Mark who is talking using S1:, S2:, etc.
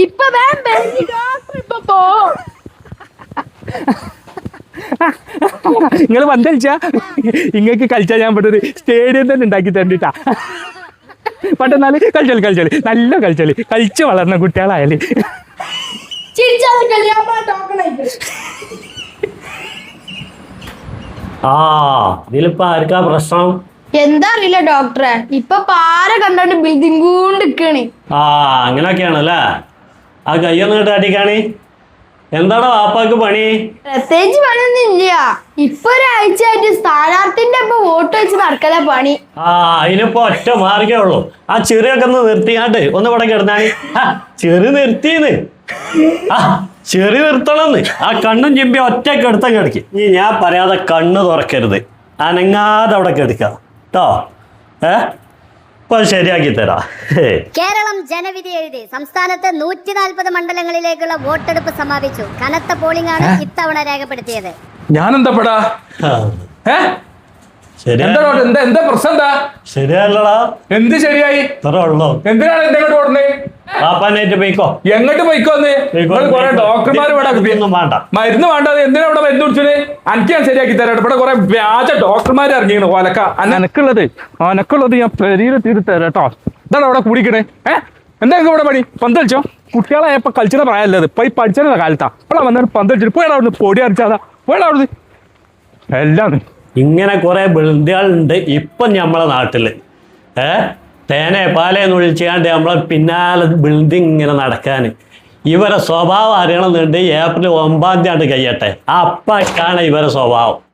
S1: ഇപ്പൊ ഡോക്ടർ ഇപ്പൊ പോ.
S2: നിങ്ങൾ പന്തളിച്ചാ ഇങ്ങക്ക് കളിച്ചാ ഞാൻ പെട്ടൊരു സ്റ്റേഡിയം തന്നെ ഉണ്ടാക്കി തരണ്ടിട്ടാ. പണ്ടെന്നാല് കളിച്ചാല് നല്ല കളിച്ച് വളർന്ന കുട്ടികളായാല്
S3: ഇതിലിപ്പോ ആർക്കാ പ്രശ്നം?
S1: എന്താ അറിയില്ല ഡോക്ടറെ, ഇപ്പൊ പാര കണ്ടോണ്ട് ബിൽഡിംഗ് കൊണ്ടിരിക്കണേ.
S3: അങ്ങനൊക്കെയാണല്ലേ. ആ കയ്യൊന്നും കേട്ട് അടിക്കാണി. എന്താടാ വാപ്പാക്ക് പണി?
S1: പ്രത്യേകിച്ച് പണിയൊന്നും ഇല്ല. ഇപ്പൊ ഒരാഴ്ചയായിട്ട് സ്ഥാനാർത്ഥിന്റെ ഒപ്പം വോട്ട് വെച്ച് നടക്കല പണി.
S3: അതിനിപ്പോ ഒറ്റ മാർഗേ ഉള്ളൂ. ആ ചെറിയൊക്കെ ഒന്ന് നിർത്തിയാണ്ട് ഒന്ന് ഇവിടെ കിടന്നാണി. Cherry നിർത്തിന്ന് cherry നിർത്തണമെന്ന്. ആ കണ്ണും ചിമ്പി ഒറ്റയ്ക്ക് എടുത്ത കിടക്കി. ഇനി ഞാൻ പറയാതെ കണ്ണ് തുറക്കരുത്, അനങ്ങാതെ അവിടെ കിടക്കാം കേട്ടോ. ഇപ്പൊ ശരിയാക്കി തരാം.
S4: കേരളം ജനവിധി എഴുതി. സംസ്ഥാനത്ത് 140 മണ്ഡലങ്ങളിലേക്കുള്ള വോട്ടെടുപ്പ് സമാപിച്ചു. കനത്ത പോളിംഗ് ആണ് ഇത്തവണ രേഖപ്പെടുത്തിയത്.
S2: ഞാനെന്താ പെടാ എന്താ പ്രശ്നം? എന്താ
S3: ശരിയല്ലടാ?
S2: എന്ത് ശരിയായി?
S3: ഉള്ളൂ.
S2: എന്തിനാണ് എന്റെ ഇങ്ങോട്ട് ഓടുന്നത്?
S3: പാപ്പാനായിട്ട് പോയിക്കോ.
S2: എങ്ങോട്ട് പോയിക്കോന്ന്? കുറെ ഡോക്ടർമാർ ഇവിടെ
S3: വേണ്ട,
S2: മരുന്ന് വേണ്ട. എന്തിനാ ഇവിടെ മരുന്ന് കുടിച്ചത്? എനിക്ക് ഞാൻ ശരിയാക്കി തരാം. ഇവിടെ കുറെ വ്യാജ ഡോക്ടർമാർ ഇറങ്ങിയാണ്. അനക്കുള്ളത് ഞാൻ പെരിയിലെത്തിയിട്ട് തരാട്ടോ. ഇതാണ് അവിടെ കൂടിക്കണേ. എന്താ ഇവിടെ പണി? പന്തളിച്ചോ? കുട്ടികളായപ്പോ കളിച്ചിട്ട് പ്രായമല്ലത്. ഇപ്പൊ ഈ പഠിച്ചിരുന്ന കാലത്താ ഇപ്പോഴാ വന്നിട്ട് പന്തളിച്ചിട്ട് പോയാ അവിടുന്ന് പൊടി അടിച്ചാതാ. പോയാ അവിടുന്ന് എല്ലാം.
S3: ഇങ്ങനെ കുറെ ബിൽഡുകളുണ്ട് ഇപ്പം നമ്മളെ നാട്ടില്. തേനെ പാലേന്ന് വിളിച്ചാണ്ട് നമ്മളെ പിന്നാലെ ബിൽഡിങ് ഇങ്ങനെ നടക്കാൻ. ഇവരെ സ്വഭാവം അറിയണമെന്നുണ്ട്. ഏപ്രിൽ 9 കഴിയട്ടെ, അപ്പോഴാണ് ഇവരെ സ്വഭാവം.